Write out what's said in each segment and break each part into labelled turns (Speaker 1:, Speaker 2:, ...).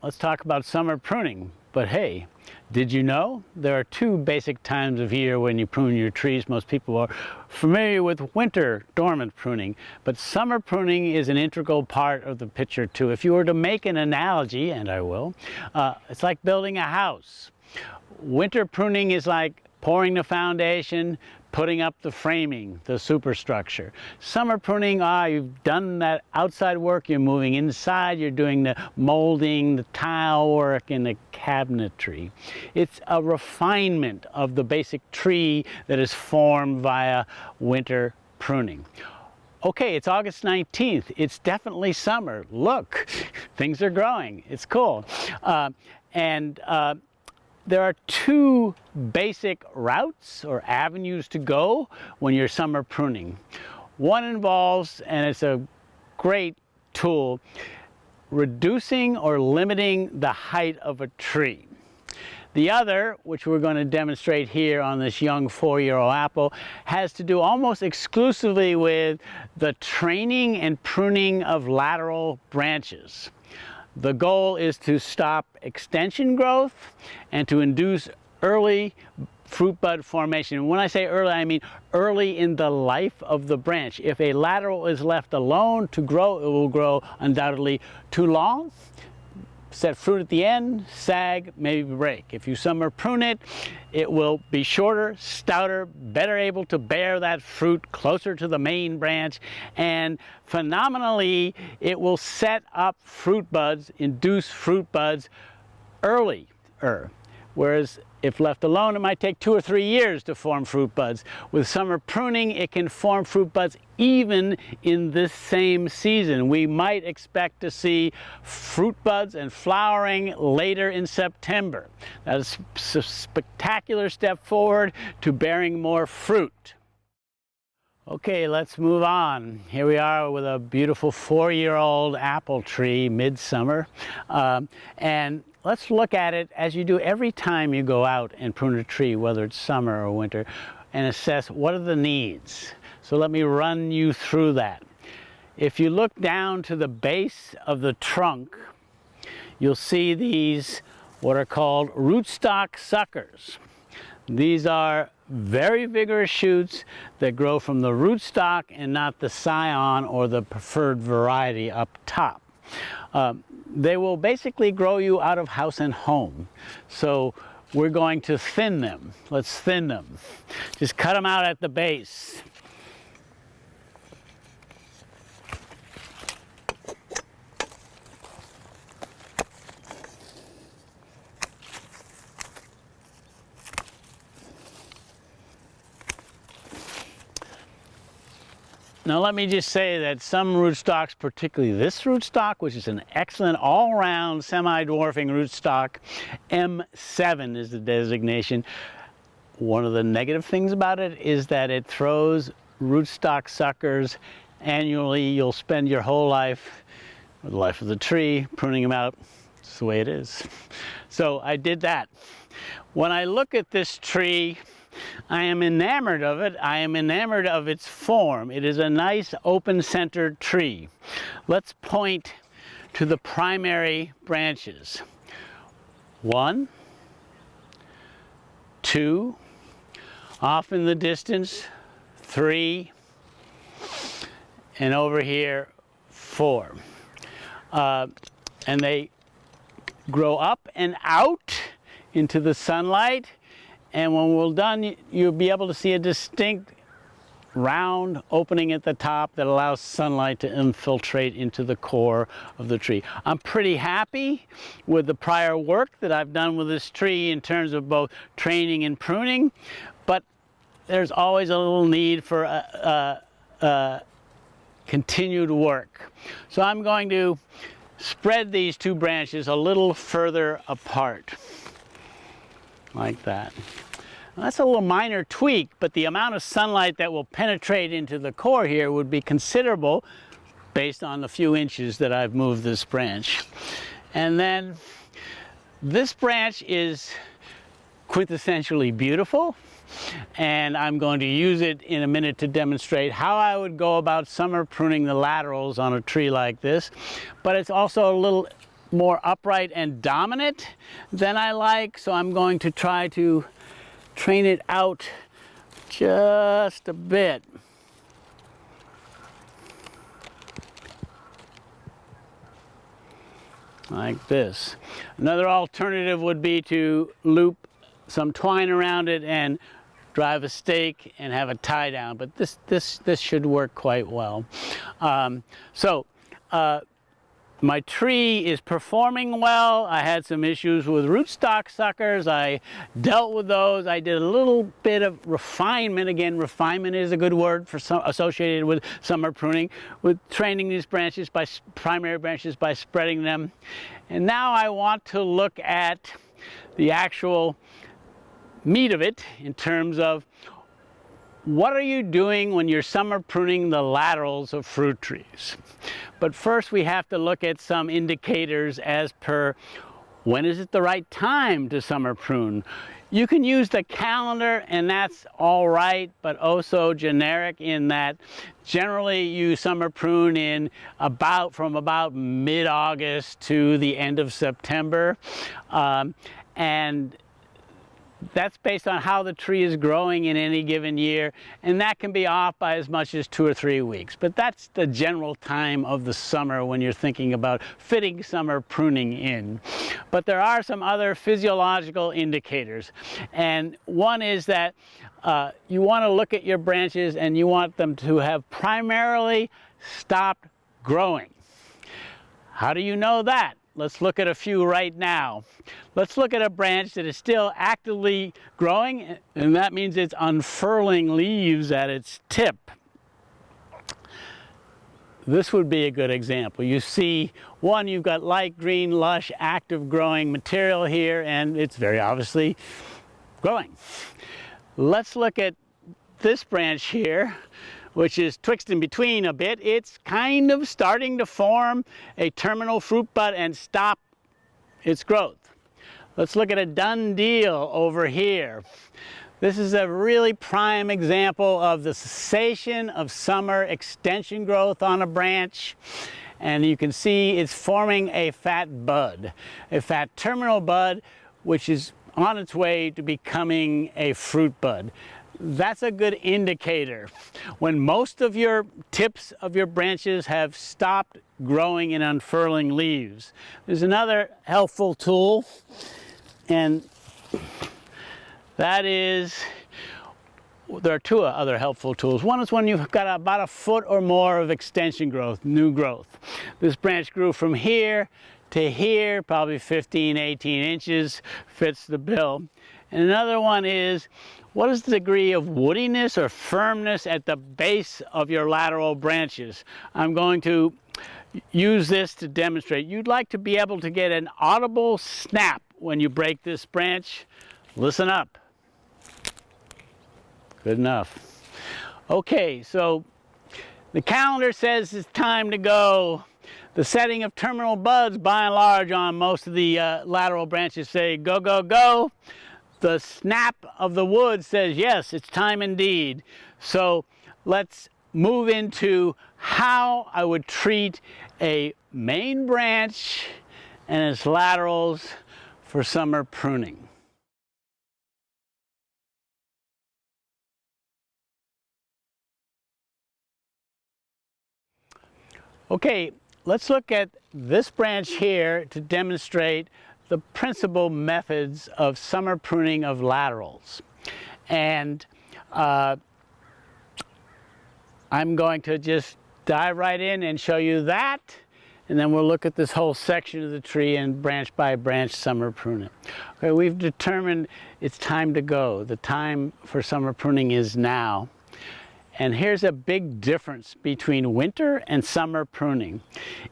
Speaker 1: let's talk about summer pruning. But hey, did you know there are two basic times of year when you prune your trees? Most people are familiar with winter dormant pruning, but summer pruning is an integral part of the picture too. If you were to make an analogy, and I will, it's like building a house. Winter pruning is like pouring the foundation, putting up the framing, the superstructure. Summer pruning, you've done that outside work, you're moving inside, you're doing the molding, the tile work, and the cabinetry. It's a refinement of the basic tree that is formed via winter pruning. Okay, it's August 19th. It's definitely summer. Look, things are growing. It's cool. There are two basic routes or avenues to go when you're summer pruning. One involves, and it's a great tool, reducing or limiting the height of a tree. The other, which we're going to demonstrate here on this young 4-year-old apple, has to do almost exclusively with the training and pruning of lateral branches. The goal is to stop extension growth and to induce early fruit bud formation. When I say early, I mean early in the life of the branch. If a lateral is left alone to grow, it will grow undoubtedly too long, set fruit at the end, sag, maybe break. If you summer prune it, it will be shorter, stouter, better able to bear that fruit closer to the main branch, and phenomenally, it will set up fruit buds, induce fruit buds earlier. Whereas if left alone, it might take 2 or 3 years to form fruit buds. With summer pruning, it can form fruit buds even in this same season. We might expect to see fruit buds and flowering later in September. That's a spectacular step forward to bearing more fruit. Okay, let's move on. Here we are with a beautiful 4-year-old apple tree, midsummer. And let's look at it as you do every time you go out and prune a tree, whether it's summer or winter, and assess what are the needs. So let me run you through that. If you look down to the base of the trunk, you'll see these, what are called rootstock suckers. These are very vigorous shoots that grow from the rootstock and not the scion or the preferred variety up top. They will basically grow you out of house and home. So we're going to thin them. Let's thin them. Just cut them out at the base. Now let me just say that some rootstocks, particularly this rootstock, which is an excellent all-round semi-dwarfing rootstock, M7 is the designation. One of the negative things about it is that it throws rootstock suckers annually. You'll spend your whole life, or the life of the tree, pruning them out. It's the way it is. So I did that. When I look at this tree, I am enamored of it. I am enamored of its form. It is a nice open-centered tree. Let's point to the primary branches. 1, 2, off in the distance, 3, and over here, 4. And they grow up and out into the sunlight. And when we're done, you'll be able to see a distinct round opening at the top that allows sunlight to infiltrate into the core of the tree. I'm pretty happy with the prior work that I've done with this tree in terms of both training and pruning, but there's always a little need for continued work. So I'm going to spread these two branches a little further apart. Like that. Now, that's a little minor tweak, but the amount of sunlight that will penetrate into the core here would be considerable based on the few inches that I've moved this branch. And then this branch is quintessentially beautiful, and I'm going to use it in a minute to demonstrate how I would go about summer pruning the laterals on a tree like this. But it's also a little more upright and dominant than I like, so I'm going to try to train it out just a bit. Like this. Another alternative would be to loop some twine around it and drive a stake and have a tie down, but this should work quite well. My tree is performing well. I had some issues with rootstock suckers. I dealt with those. I did a little bit of refinement. Again, refinement is a good word for associated with summer pruning, with training these branches by primary branches by spreading them. And now I want to look at the actual meat of it in terms of what are you doing when you're summer pruning the laterals of fruit trees? But first we have to look at some indicators as per when is it the right time to summer prune. You can use the calendar and that's all right, but also generic in that generally you summer prune in from about mid-August to the end of September. And that's based on how the tree is growing in any given year, and that can be off by as much as 2 or 3 weeks. But that's the general time of the summer when you're thinking about fitting summer pruning in. But there are some other physiological indicators, and one is that you want to look at your branches and you want them to have primarily stopped growing. How do you know that? Let's look at a few right now. Let's look at a branch that is still actively growing, and that means it's unfurling leaves at its tip. This would be a good example. You see, one, you've got light green, lush, active growing material here, and it's very obviously growing. Let's look at this branch here, which is twixt in between a bit. It's kind of starting to form a terminal fruit bud and stop its growth. Let's look at a done deal over here. This is a really prime example of the cessation of summer extension growth on a branch. And you can see it's forming a fat bud, a fat terminal bud, which is on its way to becoming a fruit bud. That's a good indicator. When most of your tips of your branches have stopped growing and unfurling leaves. There's another helpful tool, and that is, there are two other helpful tools. One is when you've got about a foot or more of extension growth, new growth. This branch grew from here to here, probably 15, 18 inches, fits the bill. And another one is, what is the degree of woodiness or firmness at the base of your lateral branches? I'm going to use this to demonstrate. You'd like to be able to get an audible snap when you break this branch. Listen up. Good enough. Okay, so the calendar says it's time to go. The setting of terminal buds, by and large, on most of the lateral branches say go, go, go. The snap of the wood says, yes, it's time indeed. So let's move into how I would treat a main branch and its laterals for summer pruning. Okay, let's look at this branch here to demonstrate the principal methods of summer pruning of laterals. And I'm going to just dive right in and show you that, and then we'll look at this whole section of the tree and branch by branch summer prune it. Okay, we've determined it's time to go. The time for summer pruning is now. And here's a big difference between winter and summer pruning.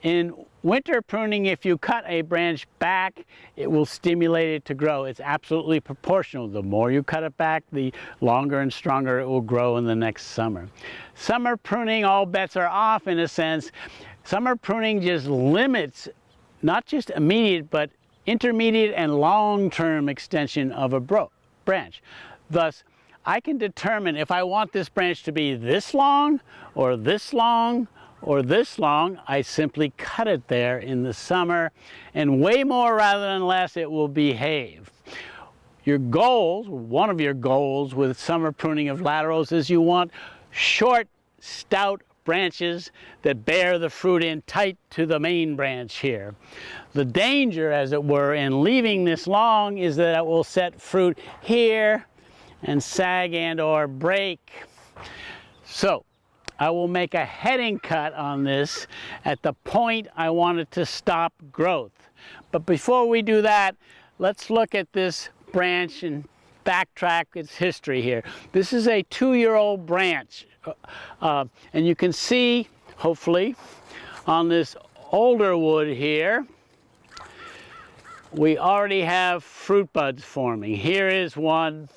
Speaker 1: In winter pruning, if you cut a branch back, it will stimulate it to grow. It's absolutely proportional. The more you cut it back, the longer and stronger it will grow in the next summer. Summer pruning, all bets are off in a sense. Summer pruning just limits not just immediate, but intermediate and long-term extension of a branch. Thus, I can determine if I want this branch to be this long, or this long, or this long, I simply cut it there in the summer, and way more rather than less, it will behave. Your goals, one of your goals with summer pruning of laterals, is you want short, stout branches that bear the fruit in tight to the main branch here. The danger, as it were, in leaving this long is that it will set fruit here and sag and or break. So I will make a heading cut on this at the point I want it to stop growth. But before we do that, let's look at this branch and backtrack its history here. This is a 2-year-old branch, and you can see, hopefully, on this older wood here, we already have fruit buds forming. Here is one,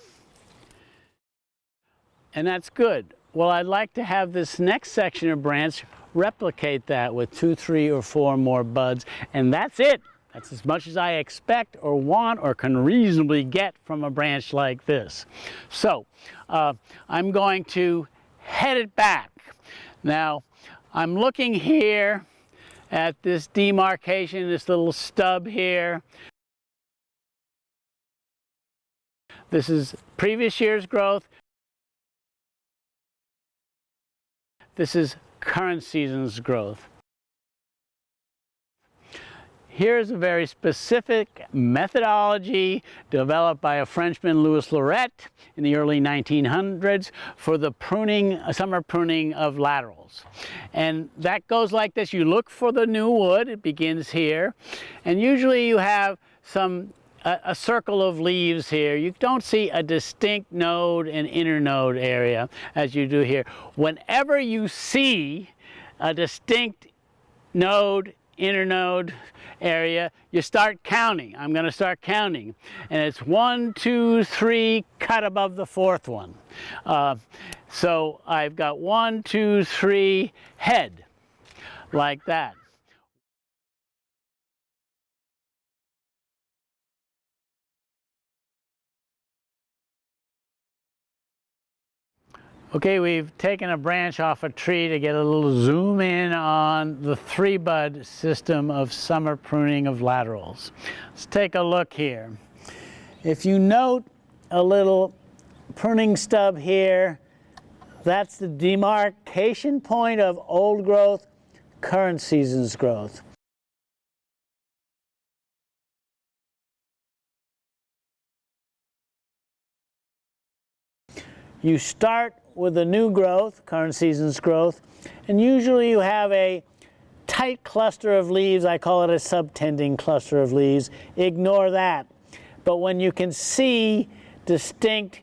Speaker 1: and that's good. Well, I'd like to have this next section of branch replicate that with 2, 3, or 4 more buds, and that's it. That's as much as I expect or want or can reasonably get from a branch like this. So I'm going to head it back. Now I'm looking here at this demarcation, this little stub here. This is previous year's growth. This is current season's growth. Here's a very specific methodology developed by a Frenchman, Louis Lorette, in the early 1900s for the pruning, summer pruning of laterals. And that goes like this. You look for the new wood. It begins here. And usually you have a circle of leaves here. You don't see a distinct node and internode area as you do here. Whenever you see a distinct node, internode area, you start counting. I'm going to start counting, and it's 1, 2, 3, cut above the 4th one. So I've got 1, 2, 3, head, like that. Okay, we've taken a branch off a tree to get a little zoom in on the 3-bud system of summer pruning of laterals. Let's take a look here. If you note a little pruning stub here, that's the demarcation point of old growth, current season's growth. You start with the new growth, current season's growth, and usually you have a tight cluster of leaves. I call it a subtending cluster of leaves. Ignore that. But when you can see distinct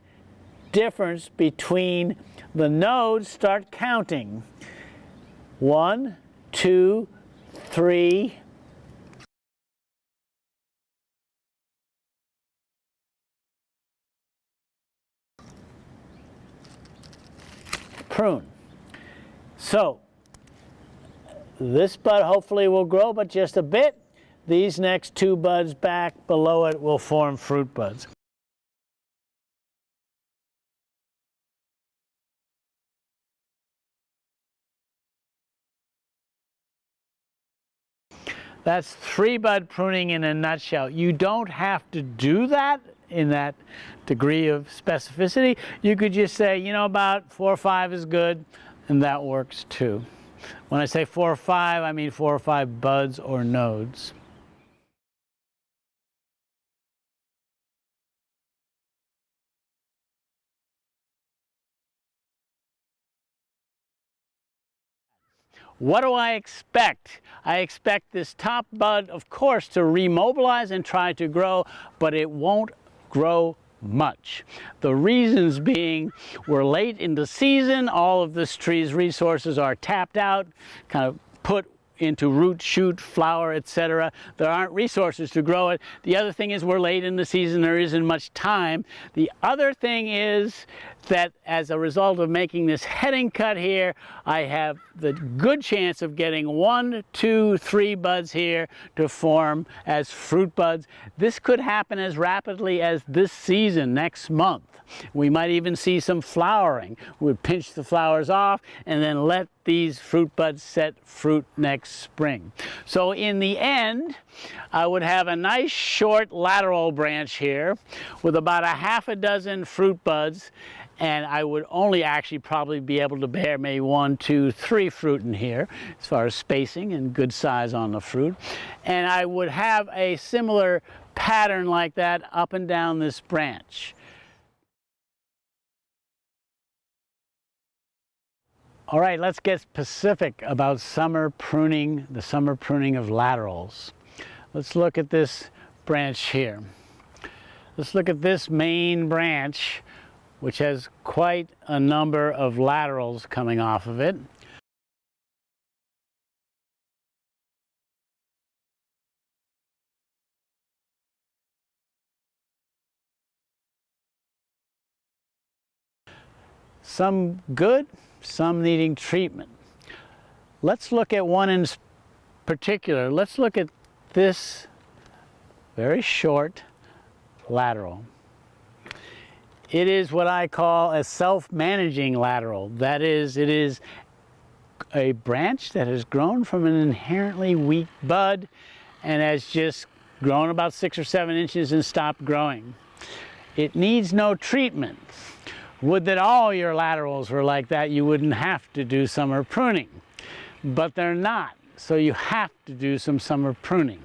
Speaker 1: difference between the nodes, start counting. 1, 2, 3, prune. So this bud hopefully will grow, but just a bit. These next 2 buds back below it will form fruit buds. That's 3-bud pruning in a nutshell. You don't have to do that in that degree of specificity. You could just say, you know, about 4 or 5 is good, and that works too. When I say 4 or 5, I mean 4 or 5 buds or nodes. What do I expect? I expect this top bud, of course, to remobilize and try to grow, but it won't grow much. The reasons being, we're late in the season, all of this tree's resources are tapped out, kind of put into root, shoot, flower, etc. There aren't resources to grow it. The other thing is we're late in the season, there isn't much time. The other thing is that as a result of making this heading cut here, I have the good chance of getting 1, 2, 3 buds here to form as fruit buds. This could happen as rapidly as this season, next month. We might even see some flowering. We'd pinch the flowers off and then let these fruit buds set fruit next spring. So in the end, I would have a nice short lateral branch here with about a half a dozen fruit buds, and I would only actually probably be able to bear maybe 1, 2, 3 fruit in here as far as spacing and good size on the fruit. And I would have a similar pattern like that up and down this branch. All right, let's get specific about summer pruning, the summer pruning of laterals. Let's look at this branch here. Let's look at this main branch, which has quite a number of laterals coming off of it. Some good, some needing treatment. Let's look at one in particular. Let's look at this very short lateral. It is what I call a self-managing lateral. That is, it is a branch that has grown from an inherently weak bud and has just grown about 6 or 7 inches and stopped growing. It needs no treatment. Would that all your laterals were like that, you wouldn't have to do summer pruning. But they're not, so you have to do some summer pruning.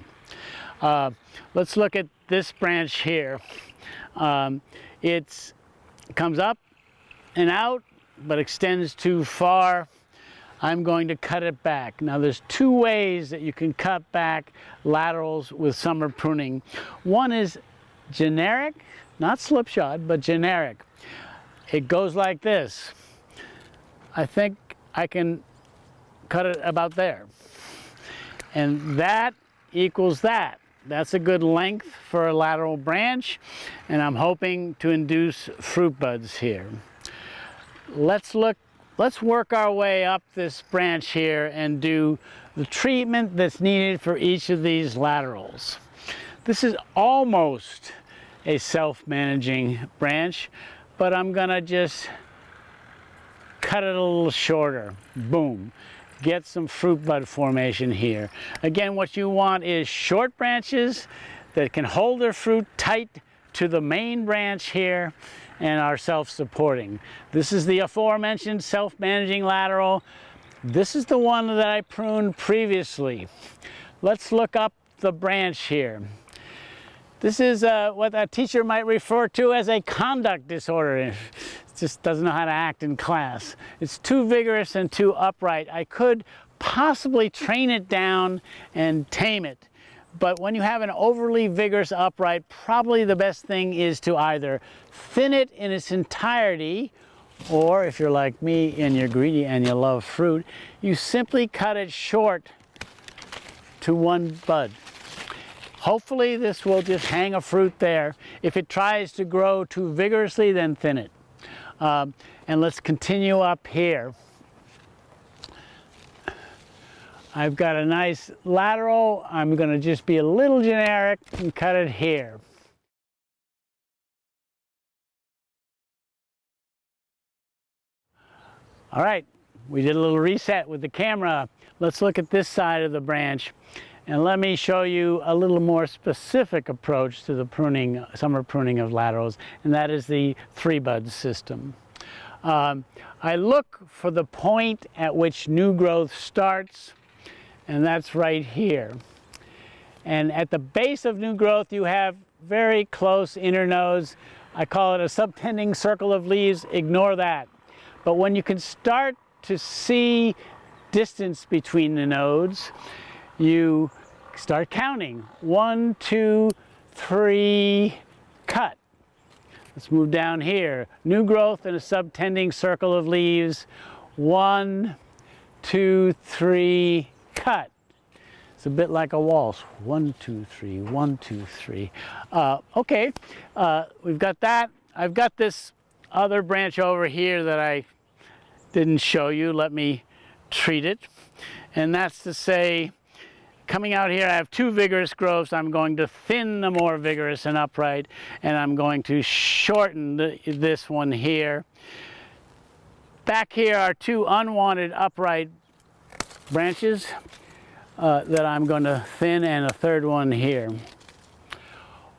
Speaker 1: Let's look at this branch here. It comes up and out, but extends too far. I'm going to cut it back. Now there's 2 ways that you can cut back laterals with summer pruning. One is generic, not slipshod, but generic. It goes like this. I think I can cut it about there. And that equals that. That's a good length for a lateral branch, and I'm hoping to induce fruit buds here. Let's work our way up this branch here and do the treatment that's needed for each of these laterals. This is almost a self-managing branch, but I'm gonna just cut it a little shorter. Boom. Get some fruit bud formation here. Again, what you want is short branches that can hold their fruit tight to the main branch here and are self-supporting. This is the aforementioned self-managing lateral. This is the one that I pruned previously. Let's look up the branch here. This is what a teacher might refer to as a conduct disorder. It just doesn't know how to act in class. It's too vigorous and too upright. I could possibly train it down and tame it. But when you have an overly vigorous upright, probably the best thing is to either thin it in its entirety, or if you're like me and you're greedy and you love fruit, you simply cut it short to 1 bud. Hopefully this will just hang a fruit there. If it tries to grow too vigorously, then thin it. And let's continue up here. I've got a nice lateral. I'm going to just be a little generic and cut it here. All right, we did a little reset with the camera. Let's look at this side of the branch. And let me show you a little more specific approach to the pruning, summer pruning of laterals, and that is the 3-bud system. I look for the point at which new growth starts, and that's right here. And at the base of new growth, you have very close internodes. I call it a subtending circle of leaves. Ignore that. But when you can start to see distance between the nodes, you start counting. 1, 2, 3, cut. Let's move down here. New growth in a subtending circle of leaves. 1, 2, 3, cut. It's a bit like a waltz. 1, 2, 3, 1, 2, 3. Okay, we've got that. I've got this other branch over here that I didn't show you. Let me treat it. And that's to say, coming out here, I have 2 vigorous growths. I'm going to thin the more vigorous and upright, and I'm going to shorten this one here. Back here are 2 unwanted upright branches that I'm going to thin, and a third one here.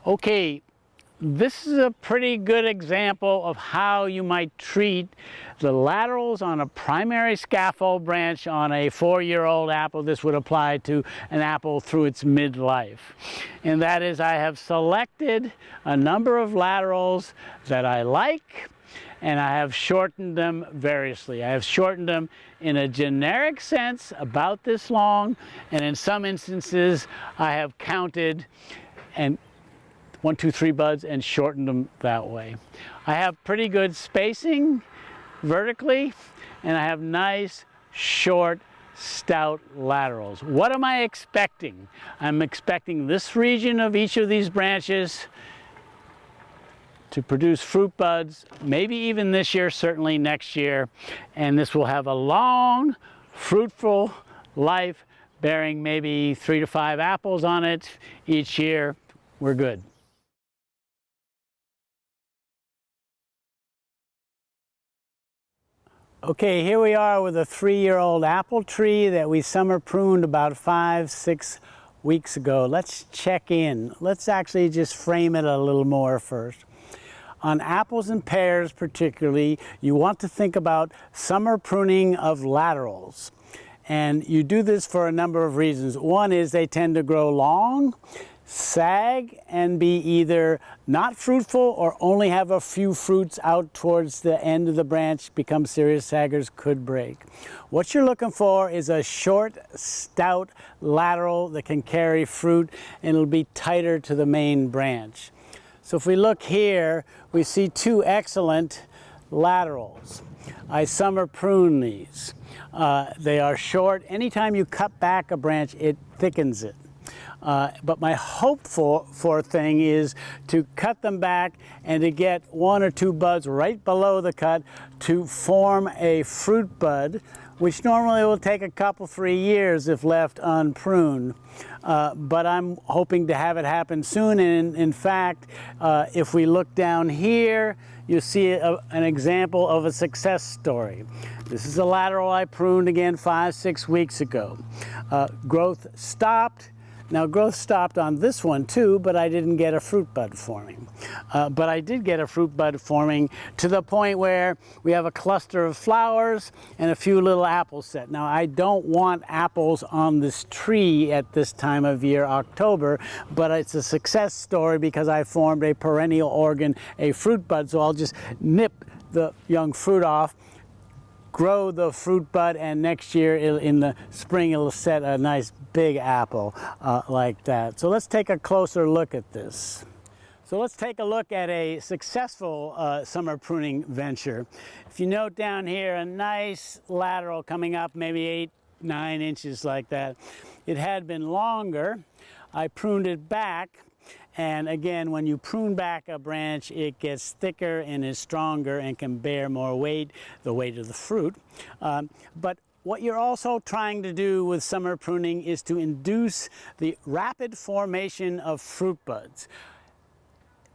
Speaker 1: Okay, this is a pretty good example of how you might treat the laterals on a primary scaffold branch on a 4-year-old apple. This would apply to an apple through its midlife. And that is, I have selected a number of laterals that I like, and I have shortened them variously. I have shortened them in a generic sense, about this long, and in some instances I have counted and 1, 2, 3 buds and shortened them that way. I have pretty good spacing vertically, and I have nice, short, stout laterals. What am I expecting? I'm expecting this region of each of these branches to produce fruit buds, maybe even this year, certainly next year, and this will have a long, fruitful life, bearing maybe 3 to 5 apples on it each year. We're good. Okay, here we are with a 3-year-old apple tree that we summer pruned about 5-6 weeks ago. Let's check in. Let's actually just frame it a little more first. On apples and pears particularly, you want to think about summer pruning of laterals. And you do this for a number of reasons. One is they tend to grow long, sag, and be either not fruitful or only have a few fruits out towards the end of the branch, become serious saggers, could break. What you're looking for is a short, stout lateral that can carry fruit, and it'll be tighter to the main branch. So if we look here, we see 2 excellent laterals. I summer prune these. They are short. Anytime you cut back a branch, it thickens it. But my hope for thing is to cut them back and to get 1 or 2 buds right below the cut to form a fruit bud, which normally will take a couple, 3 years if left unpruned. But I'm hoping to have it happen soon. And in fact, if we look down here, you see an example of a success story. This is a lateral I pruned again 5-6 weeks ago. Growth stopped. Now, growth stopped on this one too, but I didn't get a fruit bud forming. But I did get a fruit bud forming to the point where we have a cluster of flowers and a few little apples set. Now, I don't want apples on this tree at this time of year, October, but it's a success story because I formed a perennial organ, a fruit bud, so I'll just nip the young fruit off, grow the fruit bud, and next year in the spring it'll set a nice big apple like that. So let's take a closer look at this. So let's take a look at a successful summer pruning venture. If you note down here, a nice lateral coming up maybe 8-9 inches like that. It had been longer. I pruned it back. And again, when you prune back a branch, it gets thicker and is stronger and can bear more weight, the weight of the fruit. But what you're also trying to do with summer pruning is to induce the rapid formation of fruit buds.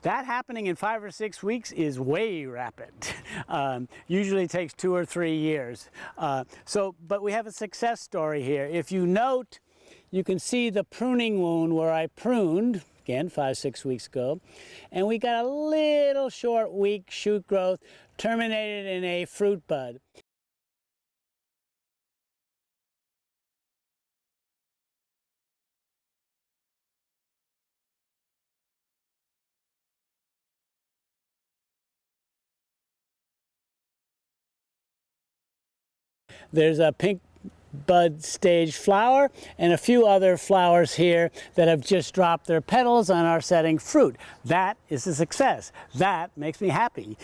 Speaker 1: That happening in 5 or 6 weeks is way rapid. Usually takes 2 or 3 years. But we have a success story here. If you note, you can see the pruning wound where I pruned, again 5-6 weeks ago, and we got a little short, weak shoot growth terminated in a fruit bud. There's a pink bud stage flower and a few other flowers here that have just dropped their petals and are setting fruit. That is a success. That makes me happy.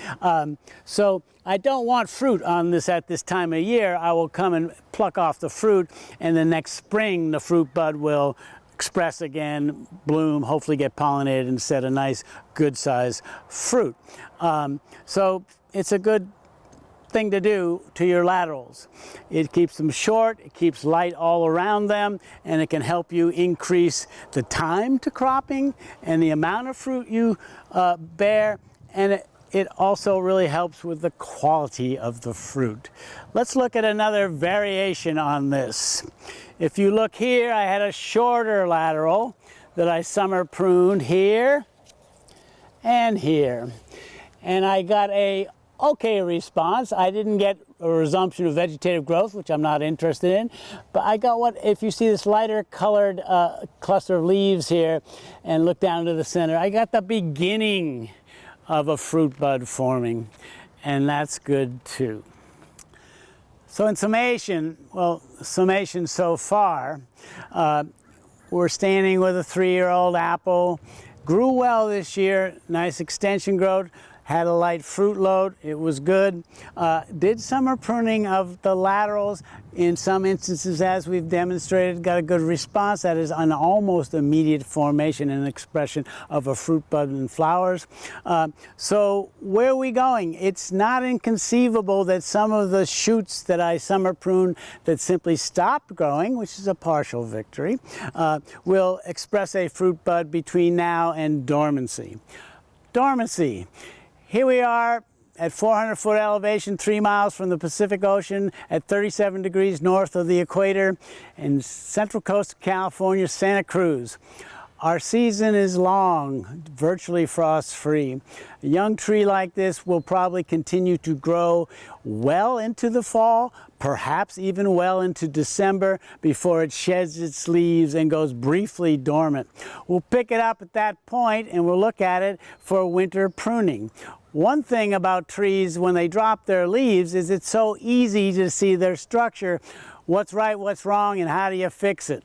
Speaker 1: So I don't want fruit on this at this time of year. I will come and pluck off the fruit, and the next spring the fruit bud will express again, bloom, hopefully get pollinated and set a nice good size fruit. So it's a good thing to do to your laterals. It keeps them short, it keeps light all around them, and it can help you increase the time to cropping and the amount of fruit you bear, and it also really helps with the quality of the fruit. Let's look at another variation on this. If you look here, I had a shorter lateral that I summer pruned here and here. And I got a okay response. I didn't get a resumption of vegetative growth, which I'm not interested in, but I got what, if you see this lighter colored cluster of leaves here and look down to the center, I got the beginning of a fruit bud forming, and that's good too. So in summation, summation so far, we're standing with a 3-year-old apple, grew well this year, nice extension growth, had a light fruit load, it was good. Did summer pruning of the laterals in some instances, as we've demonstrated, got a good response. That is an almost immediate formation and expression of a fruit bud and flowers. So where are we going? It's not inconceivable that some of the shoots that I summer pruned that simply stopped growing, which is a partial victory, will express a fruit bud between now and dormancy. Dormancy. Here we are at 400-foot elevation, 3 miles from the Pacific Ocean, at 37 degrees north of the equator, in central coast of California, Santa Cruz. Our season is long, virtually frost-free. A young tree like this will probably continue to grow well into the fall, perhaps even well into December, before it sheds its leaves and goes briefly dormant. We'll pick it up at that point and we'll look at it for winter pruning. One thing about trees when they drop their leaves is it's so easy to see their structure, what's right, what's wrong, and how do you fix it.